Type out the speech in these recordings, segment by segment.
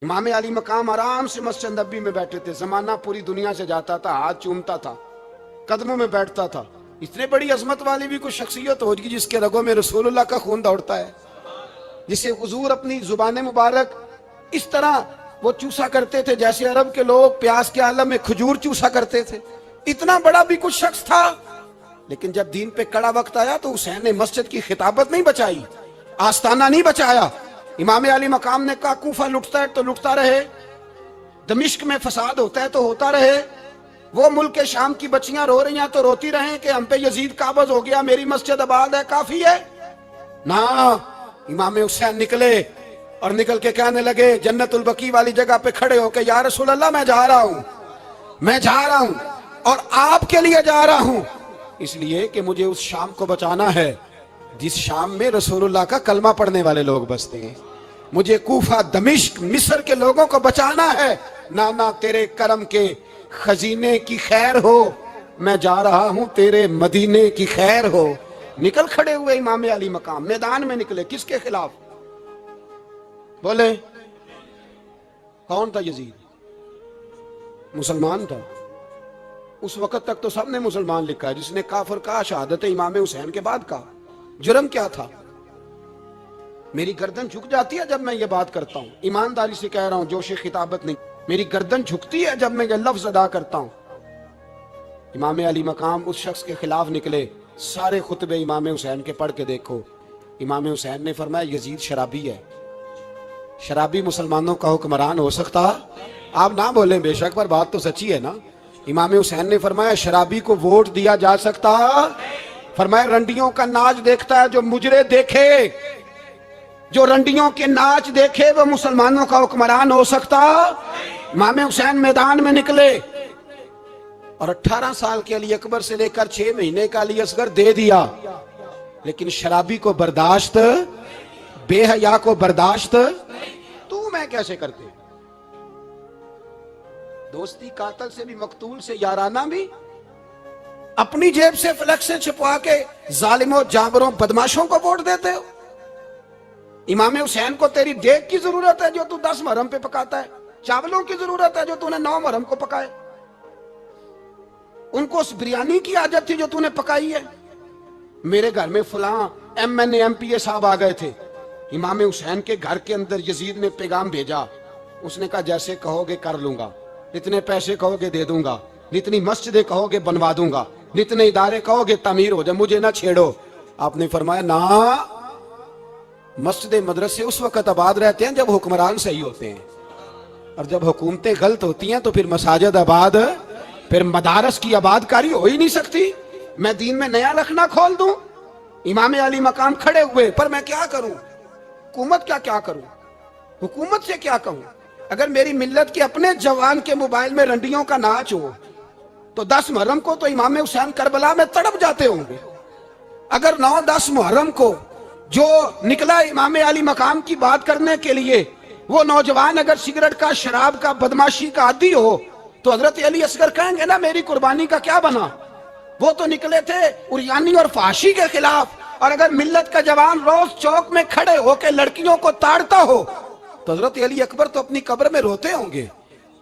इमाम अली मकाम आराम से मस्जिद नबी में बैठे थे। जमाना पूरी दुनिया से जाता था, हाथ चूमता था, कदमों में बैठता था। इतने बड़ी अजमत वाली भी कोई शख्सियत होगी जिसके रगों में रसूलुल्लाह का खून दौड़ता है, जिसे हुजूर अपनी जुबान मुबारक इस तरह वो चूसा करते थे जैसे अरब के लोग प्यास के आलम में खजूर चूसा करते थे। इतना बड़ा भी कुछ शख्स था, लेकिन जब दीन पे कड़ा वक्त आया तो हुसैन ने मस्जिद की खिताबत नहीं बचाई, आस्ताना नहीं बचाया। इमाम अली मकाम ने कहा कूफा लुटता है तो लुटता रहे, दमिश्क में फसाद होता है तो होता रहे, वो मुल्क के शाम की बच्चियां रो रही हैं तो रोती रहें कि हम पे यजीद काबज हो गया, मेरी मस्जिद आबाद है, काफी है ना। इमाम हुसैन निकले और निकल के कहने लगे जन्नतुल बकी वाली जगह पे खड़े होकर, या रसूल अल्लाह मैं जा रहा हूं, मैं जा रहा हूं और आपके लिए जा रहा हूं, इसलिए कि मुझे उस शाम को बचाना है जिस शाम में रसूलुल्लाह का कलमा पढ़ने वाले लोग बसते हैं। मुझे कूफा, दमिश्क, मिस्र के लोगों को बचाना है। नाना तेरे करम के खजीने की खैर हो, मैं जा रहा हूं तेरे मदीने की खैर हो। निकल खड़े हुए इमाम अली मकाम, मैदान में निकले। किसके खिलाफ? बोले कौन था? यजीद मुसलमान था। उस वक्त तक तो सबने मुसलमान लिखा है, जिसने काफिर कहा शहादत इमाम हुसैन के बाद का। जुर्म क्या था? मेरी गर्दन झुक जाती है जब मैं ये बात करता हूं, ईमानदारी से कह रहा हूं, जोश खिताबत नहीं, मेरी गर्दन झुकती है जब मैं ये लफ्ज अदा करता हूं। इमाम अली मकाम उस शख्स के खिलाफ निकले। सारे खुतबे इमाम हुसैन के पढ़ के देखो। इमाम हुसैन ने फरमाया यजीद शराबी है। शराबी मुसलमानों का हुक्मरान हो सकता? आप ना बोले बेशक, पर बात तो सच्ची है ना। इमाम हुसैन ने फरमाया शराबी को वोट दिया जा सकता? फरमाया रंडियों का नाच देखता है जो मुजरे देखे, जो रंडियों के नाच देखे वो मुसलमानों का हुक्मरान हो सकता? इमाम हुसैन मैदान में निकले और 18 साल के अली अकबर से लेकर 6 महीने का अली असगर दे दिया, लेकिन शराबी को बर्दाश्त, बेहया को बर्दाश्त तू मैं कैसे करते? दोस्ती कातल से भी, मकतूल से याराना भी, अपनी जेब से फ्लेक्स छुपवा के जालिमों, जाबरों, बदमाशों को वोट देते हो। इमाम हुसैन को तेरी देग की जरूरत है जो तू 10 मुहर्रम पे पकाता है, चावलों की जरूरत है जो तूने 9 मुहर्रम को पकाए, उनको उस बिरयानी की आदत थी जो तूने पकाई है। मेरे घर में फलां MNA MPA साहब आ गए थे, इमाम हुसैन के घर के अंदर यजीद ने पैगाम भेजा। उसने कहा जैसे कहोगे कर लूंगा, जितने पैसे कहोगे दे दूंगा, जितनी मस्जिदें कहोगे बनवा दूंगा, जितने इदारे कहोगे तामीर हो जाए, मुझे ना छेड़ो। आपने फरमाया ना, मस्जिद मदरसे उस वक्त आबाद रहते हैं जब हुक्मरान सही होते हैं, और जब हुकूमतें गलत होती हैं तो फिर मसाजिद आबाद, फिर मदारस की आबादकारी हो ही नहीं सकती। मैं दीन में नया रखना खोल दूं? इमाम अली मकाम खड़े हुए, पर मैं क्या करूं? हुकूमत का क्या करूं? हुकूमत से क्या कहूं? अगर मेरी मिल्लत के अपने जवान के मोबाइल में रंडियों का नाच हो तो 10 मुहर्रम को तो इमाम हुसैन करबला में तड़प जाते होंगे। अगर 9-10 मुहर्रम को जो निकला इमाम अली मकाम की बात करने के लिए, वो नौजवान अगर सिगरेट का, शराब का, बदमाशी का आदी हो तो हजरत अली असगर कहेंगे ना मेरी कुर्बानी का क्या बना? वो तो निकले थे उरियानी और फाशी के खिलाफ। और अगर मिल्लत का जवान रोज चौक में खड़े होकर लड़कियों को ताड़ता हो तो हजरत अली अकबर तो अपनी कब्र में रोते होंगे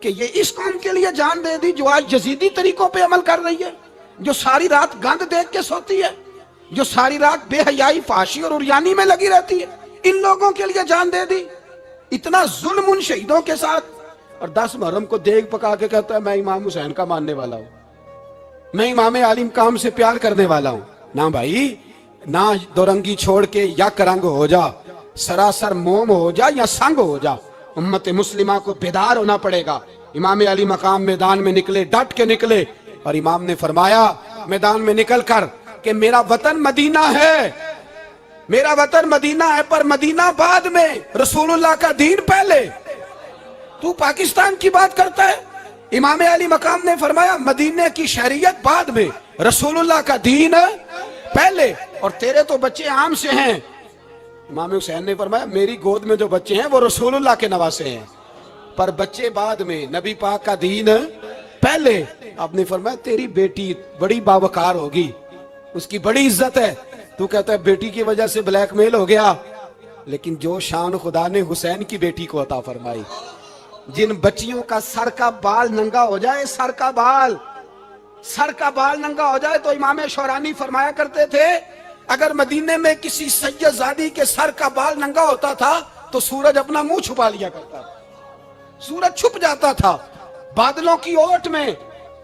कि ये इस कौम के लिए जान दे दी जो आज यजीदी तरीकों पे अमल कर रही है, जो सारी रात गंद देख के सोती है, जो सारी रात बेहयाई, फाशी और उरियानी में लगी रहती है। इन लोगों के लिए जान दे दी। इतना जुल्म उन शहीदों के साथ। और 10 मुहर्रम को देग पका के कहता है मैं इमाम हुसैन का मानने वाला हूं, मैं इमाम अली मकाम से प्यार करने वाला हूं। ना भाई ना, दोरंगी छोड़ के यक रंग हो जा, सरासर मोम हो जा या संग हो जा, उम्मत मुस्लिमा को बेदार होना पड़ेगा। इमाम अली मकाम मैदान में निकले, डट के निकले, और इमाम ने फरमाया मैदान में निकल कर कि मेरा वतन मदीना है, मेरा वतन मदीना है, पर मदीना बाद में, रसूलुल्लाह का दीन पहले। तू पाकिस्तान की बात करता है? इमाम अली मकाम ने फरमाया मदीने की शरीयत बाद में, रसूलुल्लाह का दीन पहले, और तेरे तो बच्चे आम से हैं। इमाम हुसैन ने फरमाया मेरी गोद में जो बच्चे हैं वो रसूलुल्लाह के नवासे हैं, पर बच्चे बाद में, नबी पाक का दीन पहले। आपने फरमाया तेरी बेटी बड़ी बावकार होगी, उसकी बड़ी इज्जत है, तू कहता है बेटी की वजह से ब्लैकमेल हो गया, लेकिन जो शान खुदा ने हुसैन की बेटी को अता फरमाई, जिन बच्चियों का सर का बाल नंगा हो जाए, सर का बाल नंगा हो जाए, तो इमाम शौरानी फरमाया करते थे अगर मदीने में किसी सैयदजादी के सर का बाल नंगा होता था तो सूरज अपना मुंह छुपा लिया करता था, सूरज छुप जाता था बादलों की ओट में।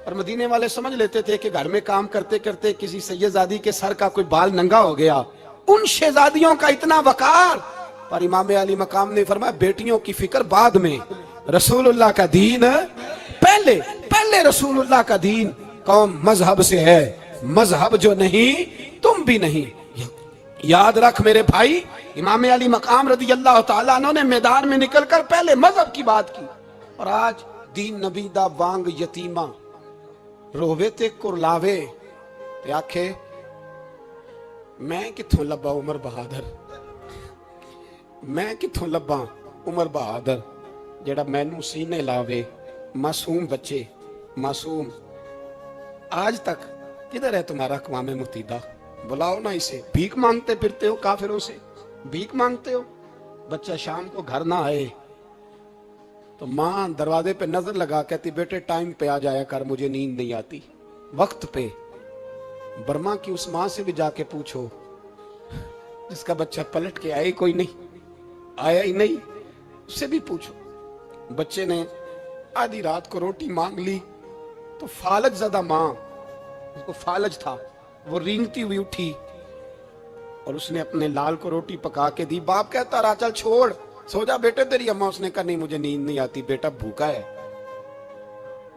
और मदीने वाले समझ लेते थे कि घर में काम करते करते किसी सैयदजादी के सर का कोई बाल नंगा हो गया। उन शहजादियों का इतना वकार, पर इमाम अली मकाम ने फरमाया बेटियों की फिक्र बाद में, रसूलुल्लाह का दीन पहले, पहले रसूलुल्लाह का दीन। कौम मजहब से है, मजहब जो नहीं तुम भी नहीं। याद रख मेरे भाई, इमाम अली मकाम रदी अल्लाह तआला अन्हु ने मैदान में निकलकर पहले मजहब की बात की। और आज दीन नबी दा वांग यतीमा रोवे ते कुरलावे ते आखे मैं किथों लब्बा उमर बहादुर, मैं किथों लब्बा उमर बहादुर जेड़ा मैनू सीने लावे। मासूम बच्चे, मासूम। आज तक किधर है तुम्हारा अक़वाम मुत्तहिदा? बुलाओ ना इसे। भीख मांगते फिरते हो, काफिरों से भीख मांगते हो। बच्चा शाम को घर ना आए तो माँ दरवाजे पे नजर लगा कहती बेटे टाइम पे आ जाया कर, मुझे नींद नहीं आती, वक्त पे। बर्मा की उस माँ से भी जाके पूछो जिसका बच्चा पलट के आया ही कोई नहीं, आया ही नहीं, उससे भी पूछो। बच्चे ने आधी रात को रोटी मांग ली तो फालज ज़दा माँ, उसको फालज था, वो रेंगती हुई उठी और उसने अपने लाल को रोटी पका के दी। बाप कहता रहा चल छोड़, सो जा बेटे तेरी अम्मा। उसने कहा नहीं मुझे नींद नहीं आती, बेटा भूखा है।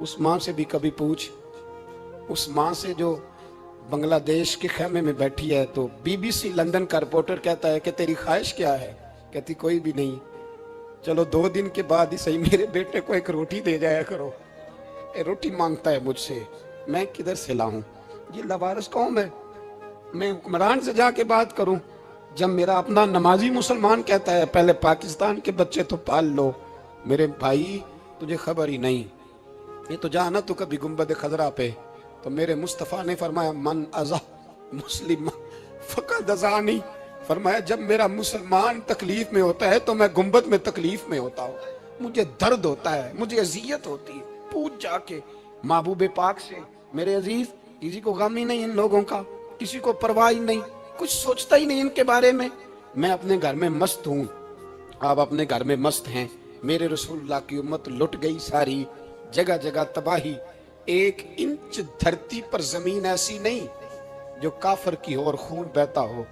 उस माँ से भी कभी पूछ, उस माँ से जो बांग्लादेश के खेमे में बैठी है। तो बीबीसी लंदन का रिपोर्टर कहता है कि तेरी ख्वाहिश क्या है? कहती कोई भी नहीं, चलो 2 दिन के बाद ही सही मेरे बेटे को एक रोटी दे जाया करो। रोटी मांगता है मुझसे, मैं किधर से लाऊं? ये लवारिस कौम है, मैं हुक्मरान से जाके बात करूं? जब मेरा अपना नमाजी मुसलमान कहता है पहले पाकिस्तान के बच्चे तो पाल लो। मेरे भाई तुझे खबर ही नहीं, ये तो जाना तो कभी गुंबद खजरा पे, तो मेरे मुस्तफ़ा ने फरमाया मन अज़ा मुस्लिम फ़क़द अज़ानी। फरमाया जब मेरा मुसलमान तकलीफ में होता है तो मैं गुंबद में तकलीफ में होता हूँ, मुझे दर्द होता है, मुझे अजियत होती है। पूछ जाके महबूब पाक से। मेरे अजीज, किसी को गम ही नहीं इन लोगों का, किसी को परवाह ही नहीं, कुछ सोचता ही नहीं इनके बारे में। मैं अपने घर में मस्त हूँ, आप अपने घर में मस्त हैं। मेरे रसूलुल्लाह की उम्मत लुट गई सारी, जगह जगह तबाही। 1 इंच धरती पर जमीन ऐसी नहीं जो काफर की हो और खून बहता हो।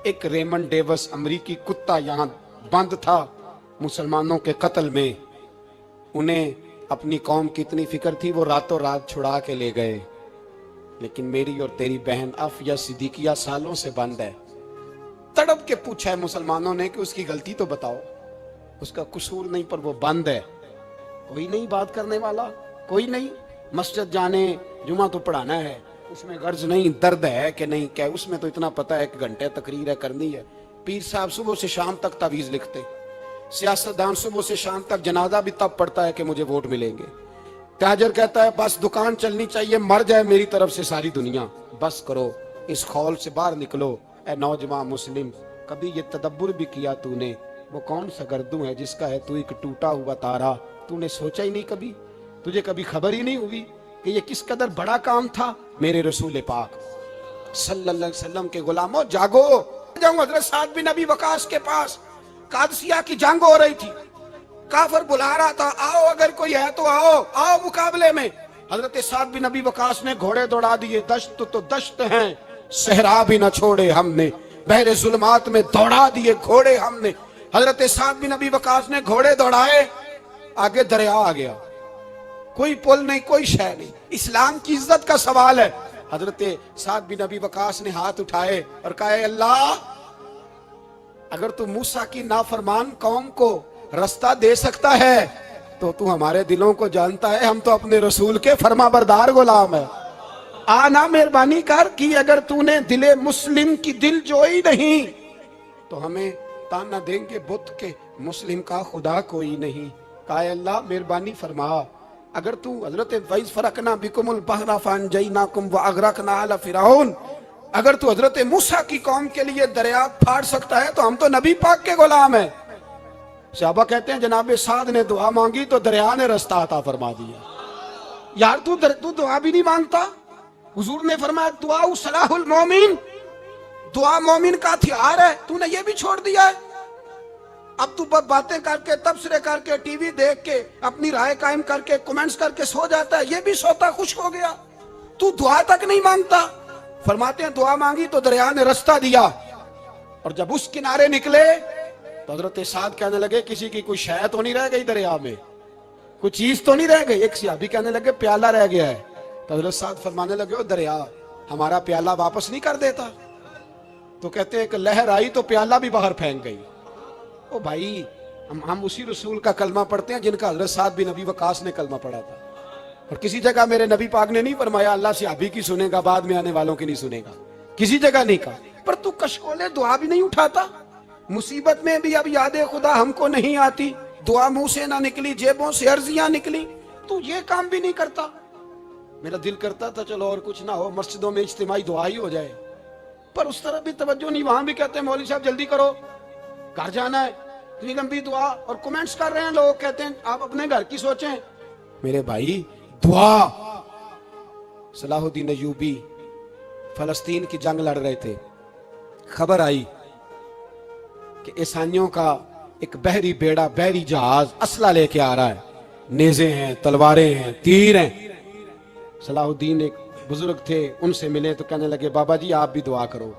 एक रेमंड डेविस अमरीकी कुत्ता यहाँ बंद था मुसलमानों के कत्ल में। उन्हें अपनी कौम की इतनी फिक्र थी, वो रातों रात छुड़ा के ले गए। लेकिन मेरी और तेरी बहन अफिया सिद्दीकिया सालों से बंद है। तड़प के पूछा है मुसलमानों ने कि उसकी गलती तो बताओ, उसका कसूर नहीं पर वो बंद है। कोई नहीं बात करने वाला, कोई नहीं। मस्जिद जाने, जुमा तो पढ़ाना है, उसमें गर्ज नहीं, दर्द है कि नहीं, क्या उसमें तो इतना पता है कि घंटे तकरीर है करनी है। पीर साहब सुबह से शाम तक तावीज़ लिखते, सियासतदान सुबह से शाम तक जनाजा भी तब पड़ता है कि मुझे वोट मिलेंगे। ताजर कहता है बस दुकान चलनी चाहिए, मर जाए मेरी तरफ से सारी दुनिया, बस करो, इस खौल से बाहर निकलो। ए नौजवान मुस्लिम, कभी ये तदब्बुर भी किया तूने, वो कौन सा गर्दू है जिसका है तू एक टूटा हुआ तारा? तूने सोचा ही नहीं कभी, तुझे कभी खबर ही नहीं हुई कि ये किस कदर बड़ा काम था? मेरे रसूल पाक सल्लल्लाहु अलैहि वसल्लम के गुलामों जागो। जाऊं हजरत साद बिन नबी वकास के पास, कादसिया की जंग हो रही थी, काफर बुला रहा था, आओ अगर कोई है तो आओ, आओ मुकाबले में। हजरत साद बिन नबी वकास ने घोड़े दौड़ा दिए। दश्त तो दश्त हैं, सहरा भी न छोड़े हमने, बहरे जुल्मात में दौड़ा दिए घोड़े हमने। हजरत साद बिन नबी वकास ने घोड़े दौड़ाए, आगे दरिया आ गया, कोई पुल नहीं, कोई शय नहीं। इस्लाम की इज्जत का सवाल है। हजरत साद बिन नबी वकास ने हाथ उठाए और कहा अल्लाह, अगर तू मूसा की नाफरमान कौम को रास्ता दे सकता है तो तू हमारे दिलों को जानता है, हम तो अपने रसूल के फरमाबरदार गुलाम है। आना मेहरबानी कर कि अगर तूने दिले मुस्लिम की दिल जोई नहीं तो हमें ताना देंगे बुत के मुस्लिम का खुदा कोई नहीं। कहा अल्लाह मेहरबानी फरमा, अगर तू हजरत वैस फरकना बिकुमुल बहरा फअनजयनाकुम व अगरकना आला फिरौन, अगर तू हजरत मूसा की कौम के लिए दरिया फाड़ सकता है तो हम तो नबी पाक के गुलाम हैं। صحابہ کہتے ہیں جناب سعد نے دعا مانگی تو دریا نے رستہ عطا فرما دیا. یار تو دعا بھی نہیں مانگتا. حضور نے فرمایا دعا صلاح المومن، دعا مومن کا ہتھیار ہے، تو نے یہ بھی چھوڑ دیا ہے. اب تو باتیں کر کے، تبصرے کر کے، ٹی وی دیکھ کے، اپنی رائے قائم کر کے، کمنٹس کر کے سو جاتا ہے، یہ بھی سوتا خشک ہو گیا. تو دعا تک نہیں مانگتا. فرماتے ہیں دعا مانگی تو دریا نے رستہ دیا، اور جب اس کنارے نکلے تو حضرت سعد کہنے لگے کسی کی کوئی شے تو نہیں رہ گئی دریا میں، کوئی چیز تو نہیں رہ گئی. ایک صحابی کہنے لگے پیالہ رہ گیا ہے. تو حضرت سعد فرمانے لگے دریا ہمارا پیالہ واپس نہیں کر دیتا. تو کہتے ہیں کہ لہر آئی تو پیالہ بھی باہر پھینک گئی. او بھائی ہم اسی رسول کا کلمہ پڑھتے ہیں جن کا حضرت سعد بن ابی وقاص نے کلمہ پڑھا تھا. اور کسی جگہ میرے نبی پاک نے نہیں فرمایا اللہ صحابی کی سنے گا بعد میں آنے والوں کی نہیں سنے گا، کسی جگہ نہیں کہا. پر تو کشکولے دعا بھی نہیں اٹھاتا. مصیبت میں بھی اب یاد خدا ہم کو نہیں آتی، دعا منہ سے نہ نکلی، جیبوں سے عرضیاں نکلی، تو یہ کام بھی نہیں کرتا. میرا دل کرتا تھا چلو اور کچھ نہ ہو، مسجدوں میں اجتماعی دعا ہی ہو جائے، پر اس طرح بھی توجہ نہیں. وہاں بھی کہتے ہیں مولوی صاحب جلدی کرو گھر جانا ہے، اتنی لمبی دعا، اور کمنٹس کر رہے ہیں لوگ، کہتے ہیں آپ اپنے گھر کی سوچیں. میرے بھائی دعا. صلاح الدین ایوبی فلسطین کی جنگ لڑ رہے تھے، خبر آئی کہ عیسائیوں کا ایک بحری بیڑا، بحری جہاز اسلحہ لے کے آ رہا ہے، نیزے ہیں، تلواریں ہیں، تیر ہیں. صلاح الدین ایک بزرگ تھے، ان سے ملے تو کہنے لگے بابا جی آپ بھی دعا کرو.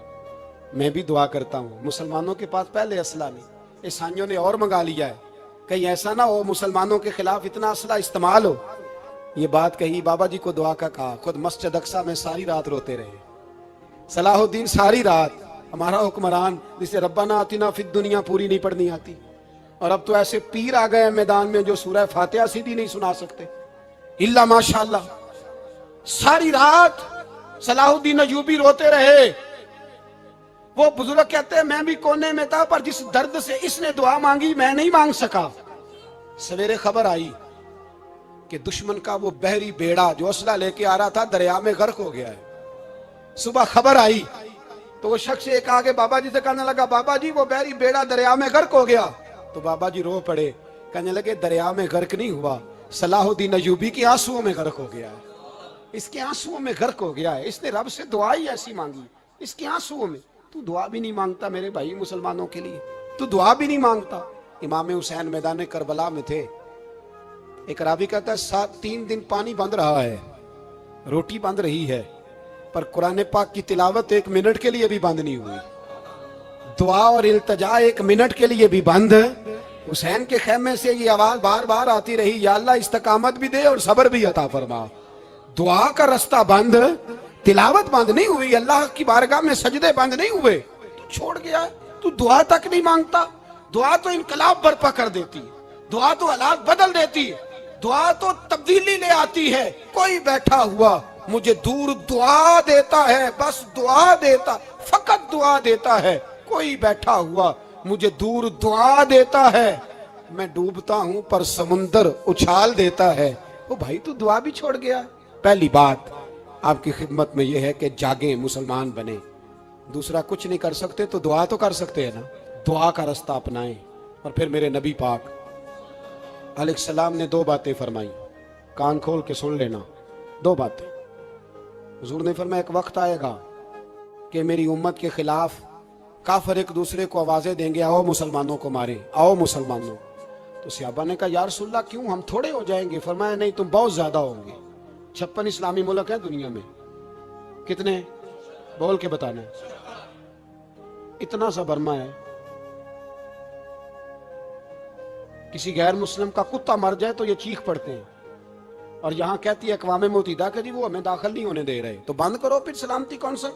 میں بھی دعا کرتا ہوں. مسلمانوں کے پاس پہلے اسلحہ نہیں، عیسائیوں نے اور منگا لیا ہے، کہیں ایسا نہ ہو مسلمانوں کے خلاف اتنا اسلحہ استعمال ہو. یہ بات کہی، بابا جی کو دعا کا کہا. خود مسجد اقصی میں ساری رات روتے رہے. صلاح الدین ساری رات، ہمارا حکمران جسے ربنا آتنا فی الدنیا پوری نہیں پڑھنی آتی، اور اب تو ایسے پیر آ گئے میدان میں جو سورہ فاتحہ سیدھی نہیں سنا سکتے الا ماشاءاللہ. ساری رات صلاح الدین ایوبی روتے رہے. وہ بزرگ کہتے ہیں میں بھی کونے میں تھا، پر جس درد سے اس نے دعا مانگی میں نہیں مانگ سکا. سویرے خبر آئی کہ دشمن کا وہ بحری بیڑا جو اسلحہ لے کے آ رہا تھا دریا میں غرق ہو گیا ہے. صبح خبر آئی تو وہ شخص ایک آگے بابا جی سے کہنے لگا بابا جی وہ بحری بیڑا دریا میں غرق ہو گیا. تو بابا جی رو پڑے، کہنے لگے دریا میں غرق نہیں ہوا، صلاح الدین ایوبی کے آنسوؤں میں غرق ہو گیا ہے. اس کے آنسوؤں میں غرق ہو گیا ہے، اس نے رب سے دعا ہی ایسی مانگی اس کے آنسوؤں میں. تو دعا بھی نہیں مانگتا میرے بھائی مسلمانوں کے لیے، تو دعا بھی نہیں مانگتا. امام حسین میدان کربلا میں تھے. ایک راوی کہتا ہے 3 دن پانی بند رہا ہے، روٹی بند رہی ہے، پر قرآن پاک کی تلاوت 1 منٹ کے لیے بھی بند نہیں ہوئی. دعا اور التجا 1 منٹ کے لیے بھی بند. حسین کے خیمے سے یہ آواز بار بار آتی رہی، یا اللہ استقامت بھی دے اور صبر بھی عطا فرما. دعا کا رستہ بند، تلاوت بند نہیں ہوئی، اللہ کی بارگاہ میں سجدے بند نہیں ہوئے، تو چھوڑ گیا ہے. تو دعا تک نہیں مانگتا. دعا تو انقلاب برپا کر دیتی ہے، دعا تو حالات بدل دیتی ہے، دعا تو تبدیلی لے آتی ہے. کوئی بیٹھا ہوا مجھے دور دعا دیتا ہے، بس دعا دیتا، فقط دعا دیتا ہے. کوئی بیٹھا ہوا مجھے دور دعا دیتا ہے، میں ڈوبتا ہوں پر سمندر اچھال دیتا ہے. وہ بھائی تو دعا بھی چھوڑ گیا. پہلی بات آپ کی خدمت میں یہ ہے کہ جاگیں، مسلمان بنیں. دوسرا کچھ نہیں کر سکتے تو دعا تو کر سکتے ہیں نا، دعا کا رستہ اپنائیں. اور پھر میرے نبی پاک علیہ السلام نے 2 باتیں فرمائی، کان کھول کے سن لینا. 2 باتیں. حضور نے فرمایا ایک وقت آئے گا کہ میری امت کے خلاف کافر ایک دوسرے کو آوازیں دیں گے آؤ مسلمانوں کو ماریں، آؤ مسلمانوں. تو صحابہ نے کہا یا رسول اللہ کیوں، ہم تھوڑے ہو جائیں گے؟ فرمایا نہیں تم بہت زیادہ ہوں گے. 56 اسلامی ملک ہیں دنیا میں، کتنے بول کے بتانا ہے؟ اتنا سا برما ہے. کسی غیر مسلم کا کتا مر جائے تو یہ چیخ پڑتے ہیں، اور یہاں کہتی ہے اقوام متحدہ کہ جی وہ ہمیں داخل نہیں ہونے دے رہے. تو بند کرو پھر سلامتی کونسل،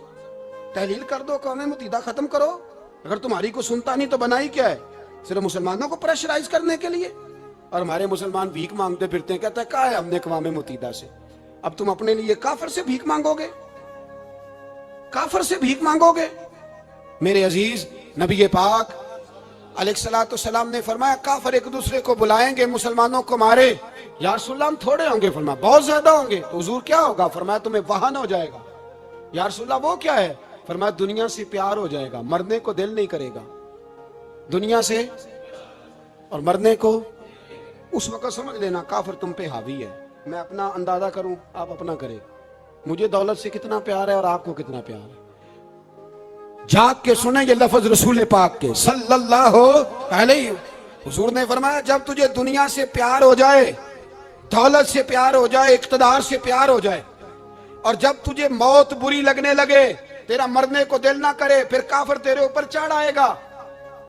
تحلیل کر دو، اقوام متحدہ ختم کرو. اگر تمہاری کو سنتا نہیں تو بنائی کیا ہے؟ صرف مسلمانوں کو پریشرائز کرنے کے لیے. اور ہمارے مسلمان بھیک مانگتے پھرتے ہیں، کہتا ہے کہا ہے ہم نے اقوام متحدہ سے. اب تم اپنے لیے کافر سے بھیک مانگو گے، کافر سے بھیک مانگو گے؟ میرے عزیز نبی پاک علیہ الصلوۃ والسلام نے فرمایا کافر ایک دوسرے کو بلائیں گے مسلمانوں کو مارے. یا رسول اللہ ہم تھوڑے ہوں گے؟ فرمایا بہت زیادہ ہوں گے. تو حضور کیا ہوگا؟ فرمایا تمہیں وہن ہو جائے گا. یا رسول اللہ وہ کیا ہے؟ فرمایا دنیا سے پیار ہو جائے گا، مرنے کو دل نہیں کرے گا. دنیا سے اور مرنے کو اس وقت سمجھ لینا کافر تم پہ حاوی ہے. میں اپنا اندازہ کروں, آپ اپنا کریں. مجھے دولت سے کتنا پیار ہے اور آپ کو کتنا پیار ہے. جاگ کے سنیں یہ لفظ رسول پاک کے صلی اللہ علیہ. حضور نے فرمایا جب تجھے دنیا سے پیار ہو جائے, دولت سے پیار ہو جائے, اقتدار سے پیار ہو جائے, اور جب تجھے موت بری لگنے لگے, تیرا مرنے کو دل نہ کرے, پھر کافر تیرے اوپر چڑھ آئے گا.